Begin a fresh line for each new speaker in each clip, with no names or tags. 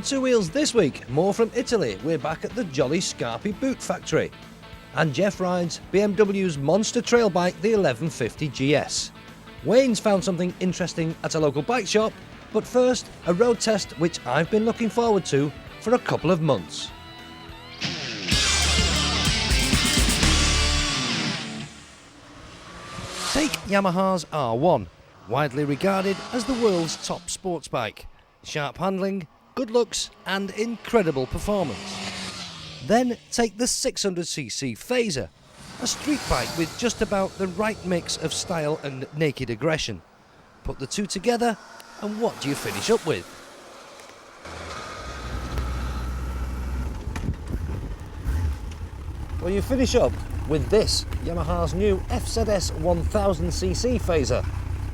Two Wheels this week, more from Italy. We're back at the Jolly Scarpi boot factory. And Jeff rides BMW's monster trail bike, the 1150 GS. Wayne's found something interesting at a local bike shop, but first, a road test which I've been looking forward to for a couple of months. Take Yamaha's R1, widely regarded as the world's top sports bike. Sharp handling, good looks and incredible performance. Then take the 600cc Fazer, a street bike with just about the right mix of style and naked aggression. Put the two together and what do you finish up with? Well, you finish up with this, Yamaha's new FZS 1000cc Fazer.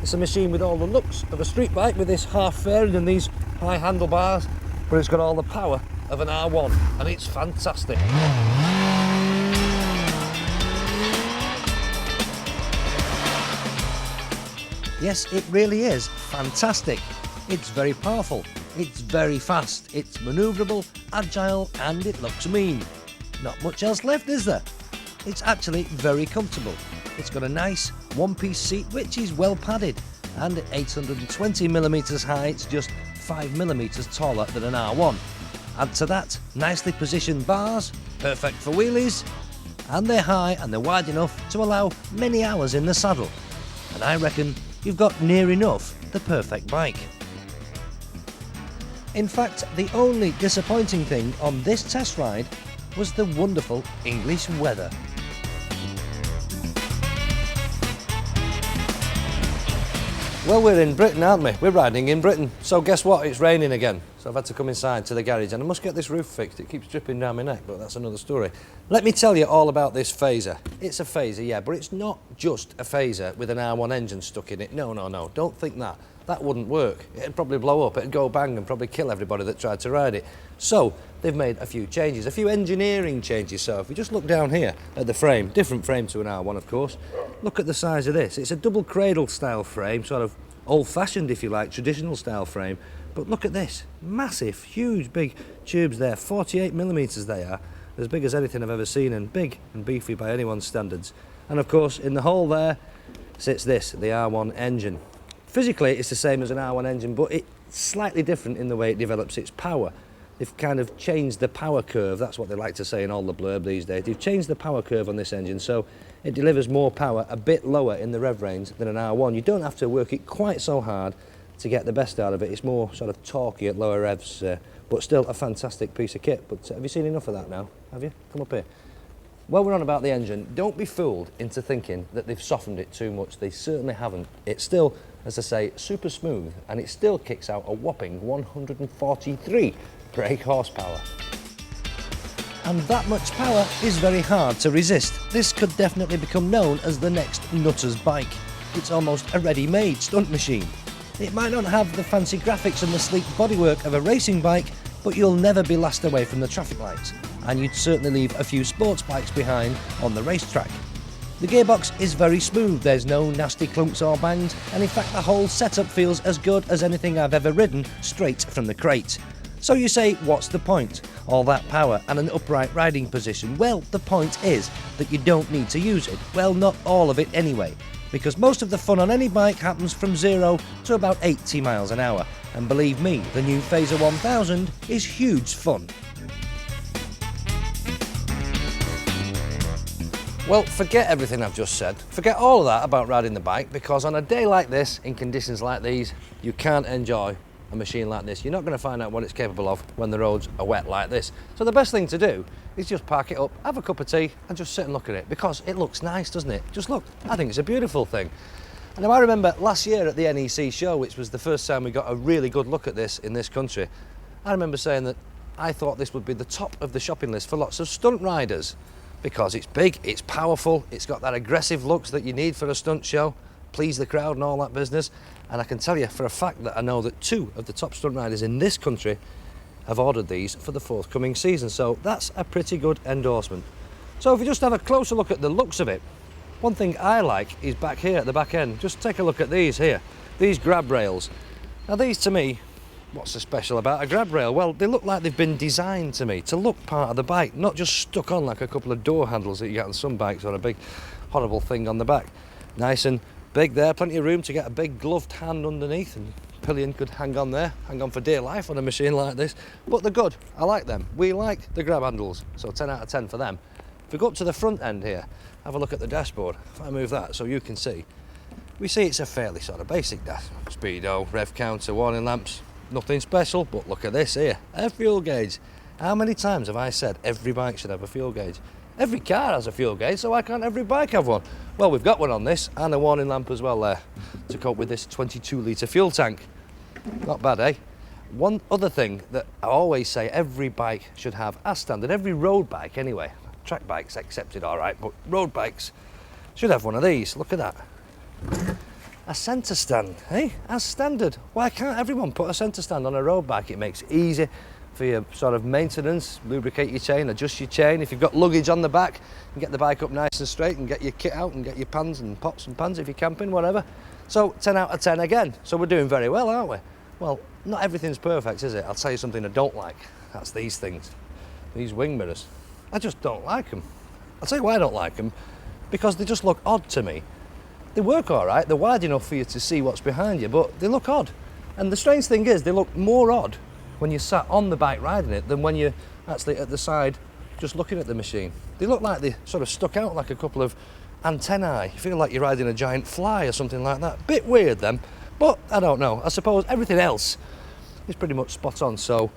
It's a machine with all the looks of a street bike with this half fairing and these high handlebars, but it's got all the power of an R1 and it's fantastic. Yes, it really is fantastic. It's very powerful, it's very fast, it's manoeuvrable, agile and it looks mean. Not much else left, is there? It's actually very comfortable. It's got a nice one-piece seat which is well padded, and at 820mm high it's just 5mm taller than an R1. Add to that nicely positioned bars, perfect for wheelies, and they're high and they're wide enough to allow many hours in the saddle. And I reckon you've got near enough the perfect bike. In fact, the only disappointing thing on this test ride was the wonderful English weather. Well, we're in Britain, aren't we? We're riding in Britain. So guess what? It's raining again. So I've had to come inside to the garage and I must get this roof fixed. It keeps dripping down my neck, but that's another story. Let me tell you all about this Fazer. It's a Fazer, yeah, but it's not just a Fazer with an R1 engine stuck in it. No, no, no, don't think that. That wouldn't work. It'd probably blow up, it'd go bang and probably kill everybody that tried to ride it. So they've made a few changes, a few engineering changes. So if you just look down here at the frame, different frame to an R1 of course, look at the size of this. It's a double cradle style frame, sort of old-fashioned if you like, traditional style frame. But look at this, massive, huge, big tubes there, 48mm they are, as big as anything I've ever seen and big and beefy by anyone's standards. And of course in the hole there sits this, the R1 engine. Physically it's the same as an R1 engine, but it's slightly different in the way it develops its power. They've kind of changed the power curve, that's what they like to say in all the blurb these days. They've changed the power curve on this engine, so it delivers more power a bit lower in the rev range than an R1. You don't have to work it quite so hard to get the best out of it. It's more sort of torquey at lower revs, but still a fantastic piece of kit. But have you seen enough of that now? Have you? Come up here. While we're on about the engine, don't be fooled into thinking that they've softened it too much. They certainly haven't. It's still, as I say, super smooth, and it still kicks out a whopping 143 brake horsepower. And that much power is very hard to resist. This could definitely become known as the next nutter's bike. It's almost a ready-made stunt machine. It might not have the fancy graphics and the sleek bodywork of a racing bike, but you'll never be last away from the traffic lights, and you'd certainly leave a few sports bikes behind on the racetrack. The gearbox is very smooth, there's no nasty clunks or bangs, and in fact the whole setup feels as good as anything I've ever ridden straight from the crate. So you say, what's the point? All that power and an upright riding position? Well, the point is that you don't need to use it. Well, not all of it anyway, because most of the fun on any bike happens from 0 to about 80 miles an hour. And believe me, the new Fazer 1000 is huge fun. Well, forget everything I've just said. Forget all of that about riding the bike, because on a day like this, in conditions like these, you can't enjoy a machine like this. You're not going to find out what it's capable of when the roads are wet like this. So the best thing to do is just park it up, have a cup of tea and just sit and look at it, because it looks nice, doesn't it? Just look, I think it's a beautiful thing. And now I remember last year at the NEC show, which was the first time we got a really good look at this in this country, I remember saying that I thought this would be the top of the shopping list for lots of stunt riders, because it's big, it's powerful, it's got that aggressive looks that you need for a stunt show, please the crowd and all that business. And I can tell you for a fact that I know that 2 of the top stunt riders in this country have ordered these for the forthcoming season, so that's a pretty good endorsement. So if you just have a closer look at the looks of it, one thing I like is back here at the back end. Just take a look at these here, these grab rails. Now these to me What's so special about a grab rail? Well, they look like they've been designed to me to look part of the bike, not just stuck on like a couple of door handles that you get on some bikes or a big horrible thing on the back. Nice and big there, plenty of room to get a big gloved hand underneath, and pillion could hang on there, hang on for dear life on a machine like this. But they're good, I like them. We like the grab handles, so 10 out of 10 for them. If we go up to the front end here, have a look at the dashboard. If I move that so you can see, we see it's a fairly sort of basic dash. Speedo, rev counter, warning lamps, nothing special, but look at this here, a fuel gauge. How many times have I said every bike should have a fuel gauge? Every car has a fuel gauge, so why can't every bike have one? Well, we've got one on this, and a warning lamp as well there, to cope with this 22-litre fuel tank. Not bad, eh? One other thing that I always say every bike should have as standard, every road bike anyway, track bikes accepted all right, but road bikes should have one of these. Look at that. A centre stand, eh? As standard. Why can't everyone put a centre stand on a road bike? It makes it easy for your sort of maintenance, lubricate your chain, adjust your chain. If you've got luggage on the back, you can get the bike up nice and straight and get your kit out and get your pans and pots and pans if you're camping, whatever. So 10 out of 10 again. So we're doing very well, aren't we? Well, not everything's perfect, is it? I'll tell you something I don't like. That's these things, these wing mirrors. I just don't like them. I'll tell you why I don't like them. Because they just look odd to me. They work all right, they're wide enough for you to see what's behind you, but they look odd. And the strange thing is, they look more odd when you're sat on the bike riding it than when you're actually at the side just looking at the machine. They look like they sort of stuck out like a couple of antennae. You feel like you're riding a giant fly or something like that. Bit weird then, but I don't know. I suppose everything else is pretty much spot on, so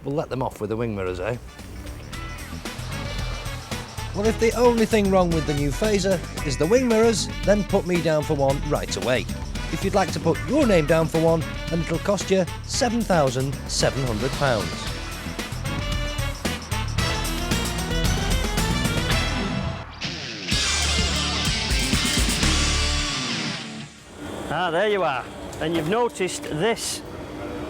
we'll let them off with the wing mirrors, eh? Well, if the only thing wrong with the new Fazer is the wing mirrors, then put me down for one right away. If you'd like to put your name down for one, then it'll cost you £7,700.
Ah, there you are. And you've noticed this.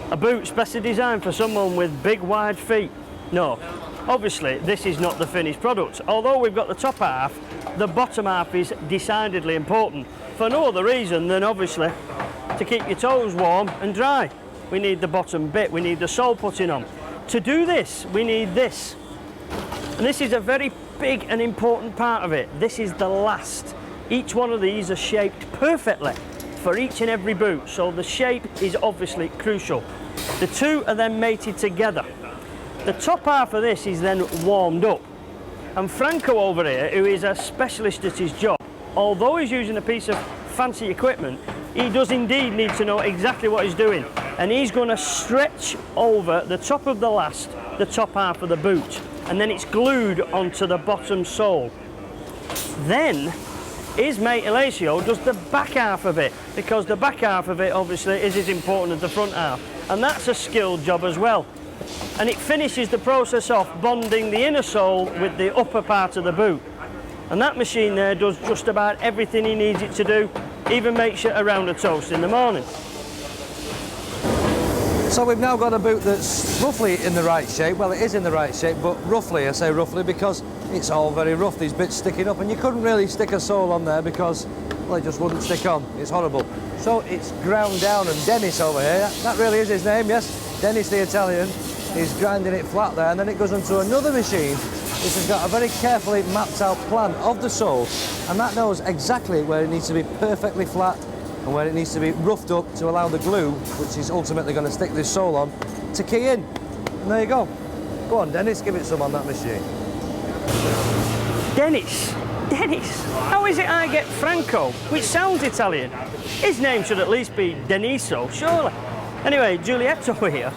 A boot specially designed for someone with big wide feet. No, obviously this is not the finished product. Although we've got the top half, the bottom half is decidedly important. For no other reason than obviously to keep your toes warm and dry. We need the bottom bit, we need the sole putting on. To do this, we need this. And this is a very big and important part of it. This is the last. Each one of these are shaped perfectly for each and every boot, so the shape is obviously crucial. The two are then mated together. The top half of this is then warmed up. And Franco over here, who is a specialist at his job, although he's using a piece of fancy equipment, he does indeed need to know exactly what he's doing. And he's going to stretch over the top of the last, the top half of the boot, and then it's glued onto the bottom sole. Then his mate Elasio does the back half of it, because the back half of it obviously is as important as the front half, and that's a skilled job as well. And it finishes the process off bonding the inner sole with the upper part of the boot. And that machine there does just about everything he needs it to do, even makes you a round of toast in the morning.
So we've now got a boot that's roughly in the right shape. Well, it is in the right shape, but roughly, I say roughly, because it's all very rough, these bits sticking up, and you couldn't really stick a sole on there because, well, it just wouldn't stick on. It's horrible. So it's ground down, and Dennis over here, that really is his name, yes? Dennis the Italian is grinding it flat there, and then it goes onto another machine which has got a very carefully mapped out plan of the sole, and that knows exactly where it needs to be perfectly flat and where it needs to be roughed up to allow the glue, which is ultimately going to stick this sole on, to key in. And there you go. Go on, Dennis, give it some on that machine.
Dennis, how is it I get Franco, which sounds Italian? His name should at least be Deniso, surely. Anyway, Giulietto here,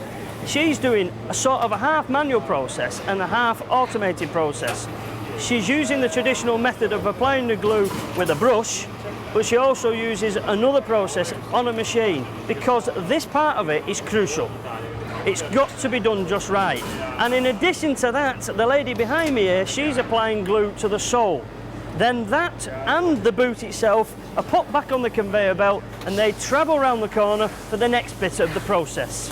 she's doing a sort of a half manual process and a half automated process. She's using the traditional method of applying the glue with a brush, but she also uses another process on a machine, because this part of it is crucial. It's got to be done just right. And in addition to that, the lady behind me here, she's applying glue to the sole. Then that and the boot itself are put back on the conveyor belt, and they travel around the corner for the next bit of the process.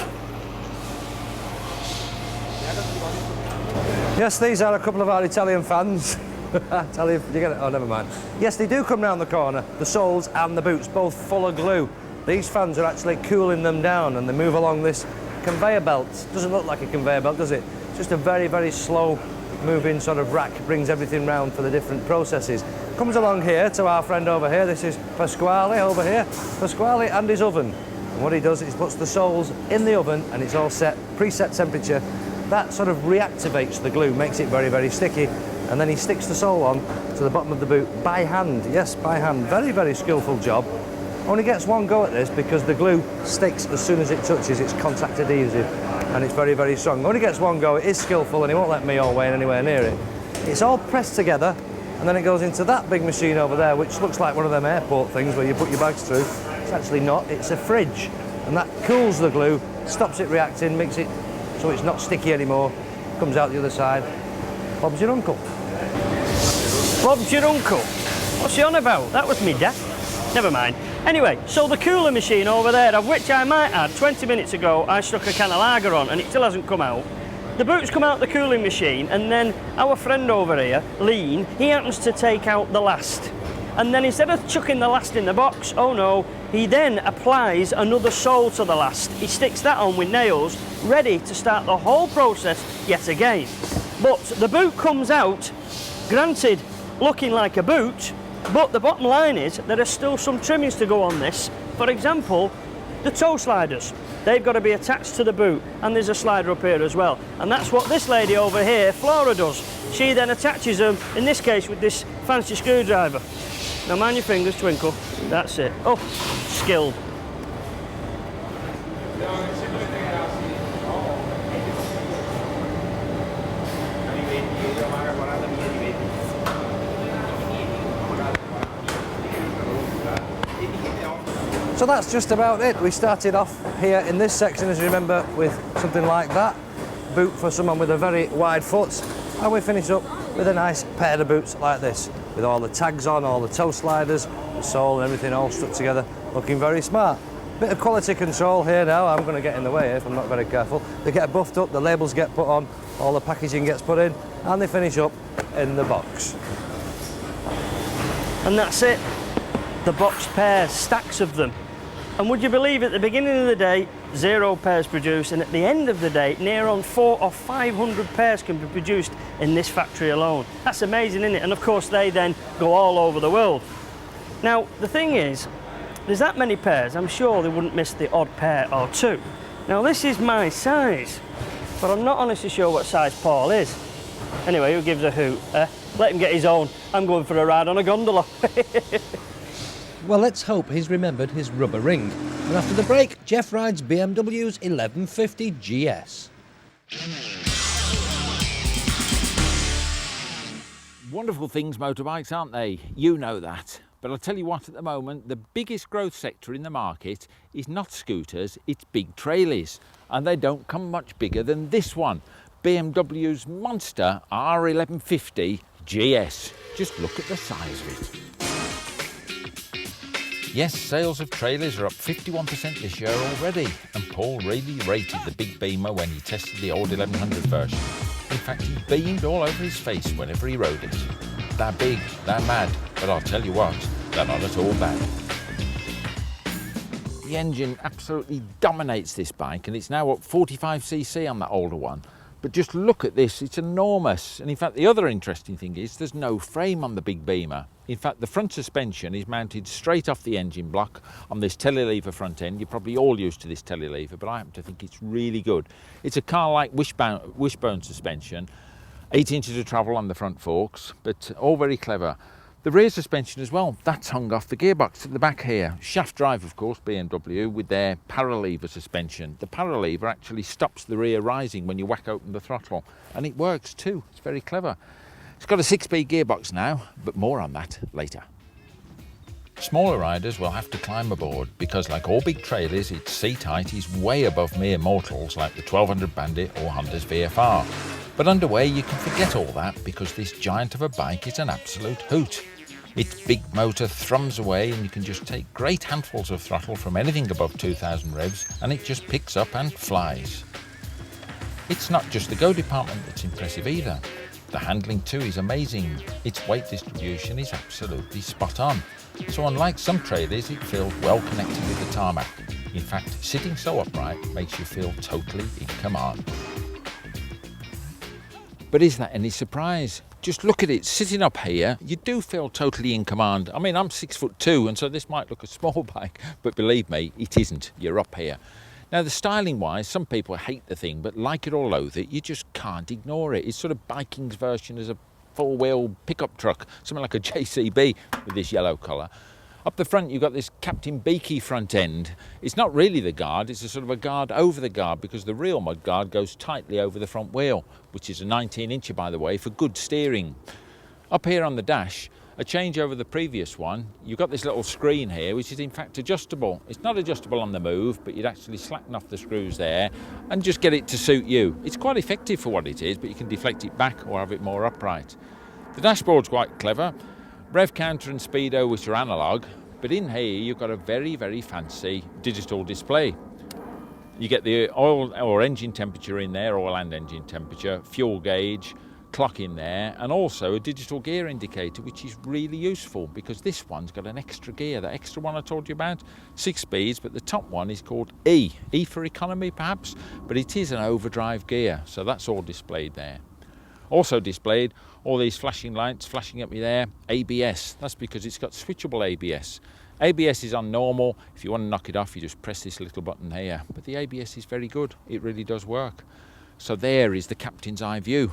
Yes, these are a couple of our Italian fans. Italian, you get it? Oh, never mind. Yes, they do come round the corner, the soles and the boots, both full of glue. These fans are actually cooling them down, and they move along this conveyor belt. Doesn't look like a conveyor belt, does it? It's just a very, very slow moving sort of rack, brings everything round for the different processes. Comes along here to our friend over here. This is Pasquale over here. Pasquale and his oven. And what he does is he puts the soles in the oven and it's all set, preset temperature. That sort of reactivates the glue, makes it very, very sticky. And then he sticks the sole on to the bottom of the boot by hand. Yes, by hand. Very, very skillful job. Only gets one go at this because the glue sticks as soon as it touches. It's contact adhesive and it's very, very strong. Only gets one go. It is skillful and he won't let me or Wayne anywhere near it. It's all pressed together and then it goes into that big machine over there, which looks like one of them airport things where you put your bags through. It's actually not. It's a fridge, and that cools the glue, stops it reacting, makes it so it's not sticky anymore. Comes out the other side. Bob's your uncle.
Bob's your uncle? What's he on about? That was me dad. Never mind. Anyway, so the cooler machine over there, of which I might add, 20 minutes ago I stuck a can of lager on and it still hasn't come out. The boots come out the cooling machine and then our friend over here, Lean, he happens to take out the last. And then instead of chucking the last in the box, oh no, he then applies another sole to the last. He sticks that on with nails, ready to start the whole process yet again. But the boot comes out, granted, looking like a boot, but the bottom line is there are still some trimmings to go on this. For example, the toe sliders. They've got to be attached to the boot, and there's a slider up here as well. And that's what this lady over here, Flora, does. She then attaches them, in this case with this fancy screwdriver. Now mind your fingers, Twinkle. That's it. Oh, skilled.
So that's just about it. We started off here in this section, as you remember, with something like that. Boot for someone with a very wide foot. And we finish up with a nice pair of boots like this, with all the tags on, all the toe sliders, the sole and everything all stuck together, looking very smart. Bit of quality control here now. I'm going to get in the way here if I'm not very careful. They get buffed up, the labels get put on, all the packaging gets put in, and they finish up in the box.
And that's it. The boxed pairs, stacks of them. And would you believe at the beginning of the day, 0 pairs produced, and at the end of the day, near on 400 or 500 pairs can be produced in this factory alone. That's amazing, isn't it? And of course, they then go all over the world. Now, the thing is, there's that many pairs, I'm sure they wouldn't miss the odd pair or two. Now, this is my size, but I'm not honestly sure what size Paul is. Anyway, who gives a hoot? Let him get his own. I'm going for a ride on a gondola.
Well, let's hope he's remembered his rubber ring. And after the break, Jeff rides BMW's 1150 GS.
Wonderful things, motorbikes, aren't they? You know that. But I'll tell you what, at the moment, the biggest growth sector in the market is not scooters, it's big traileys. And they don't come much bigger than this one, BMW's monster R1150 GS. Just look at the size of it. Yes, sales of trailers are up 51% this year already, and Paul really rated the big Beamer when he tested the old 1100 version. In fact, he beamed all over his face whenever he rode it. They're big, they're mad, but I'll tell you what, they're not at all bad. The engine absolutely dominates this bike, and it's now up 45cc on that older one. But just look at this, it's enormous. And in fact, the other interesting thing is there's no frame on the big Beamer. In fact, the front suspension is mounted straight off the engine block on this telelever front end. You're probably all used to this telelever, but I happen to think it's really good. It's a car-like wishbone suspension, 8 inches of travel on the front forks, but all very clever. The rear suspension as well, that's hung off the gearbox at the back here. Shaft drive, of course, BMW, with their paralever suspension. The paralever actually stops the rear rising when you whack open the throttle, and it works too. It's very clever. It's got a 6-speed gearbox now, but more on that later. Smaller riders will have to climb aboard because, like all big trailers, its seat height is way above mere mortals like the 1200 Bandit or Honda's VFR. But underway, you can forget all that because this giant of a bike is an absolute hoot. Its big motor thrums away and you can just take great handfuls of throttle from anything above 2000 revs and it just picks up and flies. It's not just the go department that's impressive either. The handling too is amazing. Its weight distribution is absolutely spot on. So unlike some trailers, it feels well connected with the tarmac. In fact, sitting so upright makes you feel totally in command. But is that any surprise? Just look at it, sitting up here, you do feel totally in command. I mean, I'm 6'2", and so this might look a small bike, but believe me, it isn't. You're up here. Now, the styling wise, some people hate the thing, but like it or loathe it, you just can't ignore it. It's sort of biking's version as a four-wheel pickup truck, something like a JCB with this yellow colour. Up the front, you've got this Captain Beaky front end. It's not really the guard, it's a sort of a guard over the guard, because the real mud guard goes tightly over the front wheel, which is a 19-incher, by the way, for good steering. Up here on the dash, a change over the previous one, you've got this little screen here, which is in fact adjustable. It's not adjustable on the move, but you'd actually slacken off the screws there and just get it to suit you. It's quite effective for what it is, but you can deflect it back or have it more upright. The dashboard's quite clever. Rev counter and speedo, which are analogue, but in here you've got a very, very fancy digital display. You get the oil or engine temperature in there, oil and engine temperature, fuel gauge, clock in there, and also a digital gear indicator, which is really useful because this one's got an extra gear. That extra one I told you about, 6 speeds, but the top one is called E for economy perhaps, but it is an overdrive gear, so that's all displayed there. Also displayed, all these flashing lights flashing at me there, ABS. That's because it's got switchable ABS. ABS is on normal. If you want to knock it off, you just press this little button here. But the ABS is very good. It really does work. So there is the captain's eye view.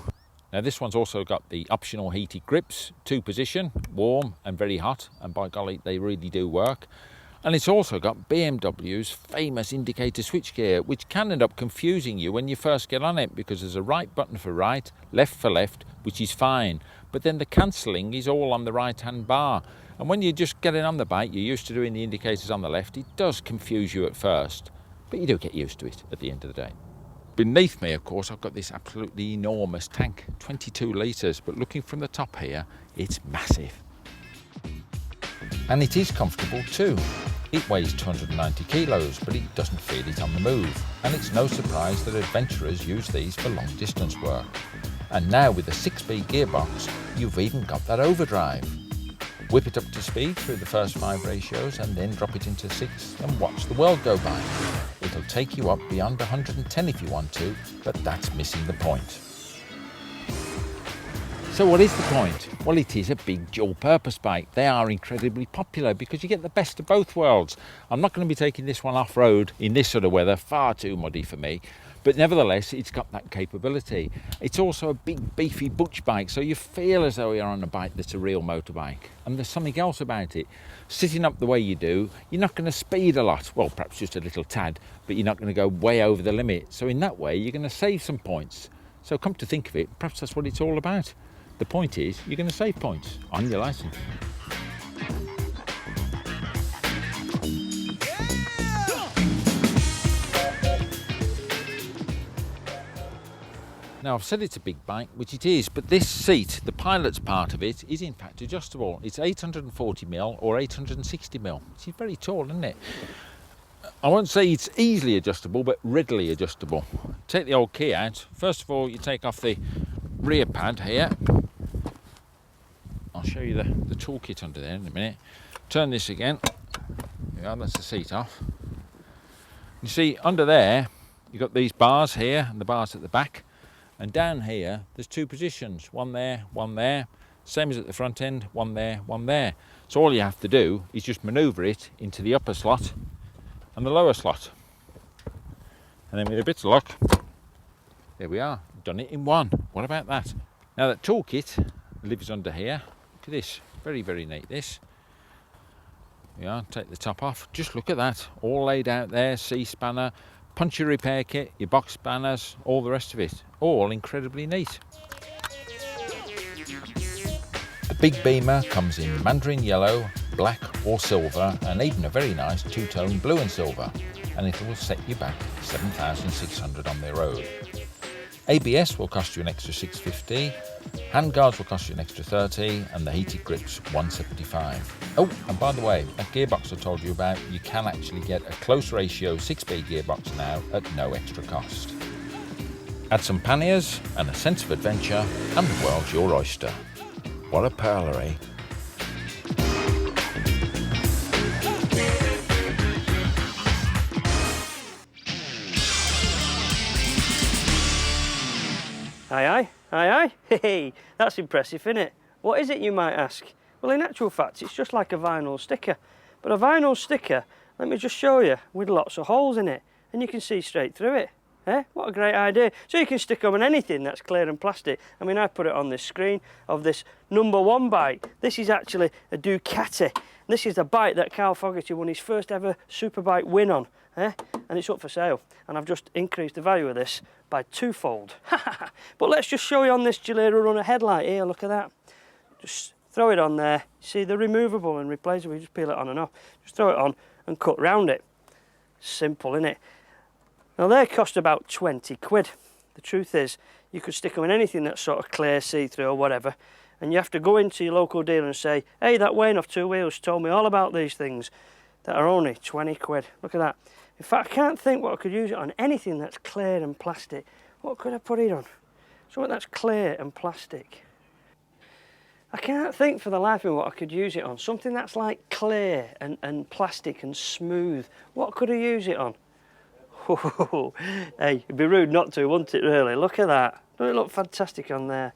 Now this one's also got the optional heated grips, 2-position, warm and very hot, and by golly, they really do work. And it's also got BMW's famous indicator switchgear, which can end up confusing you when you first get on it, because there's a right button for right, left for left, which is fine. But then the cancelling is all on the right-hand bar. And when you're just getting on the bike, you're used to doing the indicators on the left, it does confuse you at first. But you do get used to it at the end of the day. Beneath me, of course, I've got this absolutely enormous tank, 22 litres, but looking from the top here, it's massive. And it is comfortable too. It weighs 290 kilos, but it doesn't feel it on the move. And it's no surprise that adventurers use these for long distance work. And now with a 6-speed gearbox, you've even got that overdrive. Whip it up to speed through the first 5 ratios and then drop it into 6 and watch the world go by. It'll take you up beyond 110 if you want to, but that's missing the point. So what is the point? Well, it is a big dual-purpose bike. They are incredibly popular because you get the best of both worlds. I'm not going to be taking this one off-road in this sort of weather, far too muddy for me. But nevertheless, it's got that capability. It's also a big, beefy butch bike, so you feel as though you're on a bike that's a real motorbike. And there's something else about it. Sitting up the way you do, you're not going to speed a lot. Well, perhaps just a little tad, but you're not going to go way over the limit. So in that way, you're going to save some points. So come to think of it, perhaps that's what it's all about. The point is, you're going to save points on your licence. Now, I've said it's a big bike, which it is, but this seat, the pilot's part of it, is in fact adjustable. It's 840mm or 860mm, which is very tall, isn't it? I won't say it's easily adjustable, but readily adjustable. Take the old key out. First of all, you take off the rear pad here. I'll show you the toolkit under there in a minute. Turn this again. Yeah, that's the seat off. You see, under there, you've got these bars here and the bars at the back. And down here, there's 2 positions. One there, one there. Same as at the front end, one there, one there. So all you have to do is just manoeuvre it into the upper slot and the lower slot. And then with a bit of luck, there we are. Done it in one. What about that? Now that toolkit lives under here. Look at this. Very, very neat, this. Yeah, take the top off. Just look at that. All laid out there. C-spanner, puncture repair kit, your box spanners, all the rest of it. All incredibly neat. The big Beamer comes in mandarin yellow, black or silver, and even a very nice 2-tone blue and silver. And it will set you back 7,600 on the road. ABS will cost you an extra $650, handguards will cost you an extra $30, and the heated grips $175. Oh, and by the way, that gearbox I told you about, you can actually get a close ratio 6-speed gearbox now at no extra cost. Add some panniers and a sense of adventure, and the world's your oyster. What a perler, eh?
Aye, aye, aye, aye. Hey, that's impressive, isn't it? What is it, you might ask? Well, in actual fact, it's just like a vinyl sticker. But a vinyl sticker, let me just show you, with lots of holes in it, and you can see straight through it. Eh? What a great idea. So you can stick on anything that's clear and plastic. I mean, I put it on this screen of this #1 bike. This is actually a Ducati. This is the bike that Carl Fogarty won his first ever superbike win on. Eh? And it's up for sale. And I've just increased the value of this by twofold. But let's just show you on this Gilera Runner headlight here. Look at that. Just throw it on there. See, they're removable and replaceable. You just peel it on and off. Just throw it on and cut round it. Simple, innit? Now they cost about 20 quid. The truth is, you could stick them in anything that's sort of clear, see-through or whatever, and you have to go into your local dealer and say, hey, that Wayne off Two Wheels told me all about these things that are only 20 quid. Look at that. In fact, I can't think what I could use it on. Anything that's clear and plastic. What could I put it on? Something that's clear and plastic. I can't think for the life of me what I could use it on. Something that's like clear and plastic and smooth. What could I use it on? Hey, it'd be rude not to, wouldn't it, really? Look at that. Doesn't it look fantastic on there?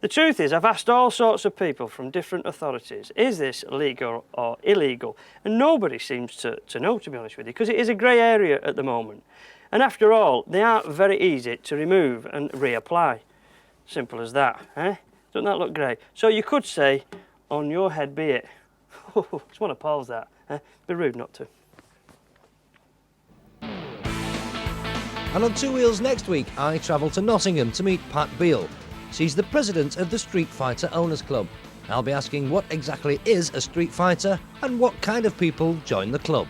The truth is, I've asked all sorts of people from different authorities, is this legal or illegal? And nobody seems to know, to be honest with you, because it is a grey area at the moment. And after all, they are very easy to remove and reapply. Simple as that, eh? Doesn't that look great? So you could say, on your head be it. It's one of Paul's that, eh? Be rude not to.
And on Two Wheels next week, I travel to Nottingham to meet Pat Beale. She's the president of the Street Fighter Owners Club. I'll be asking what exactly is a Street Fighter and what kind of people join the club.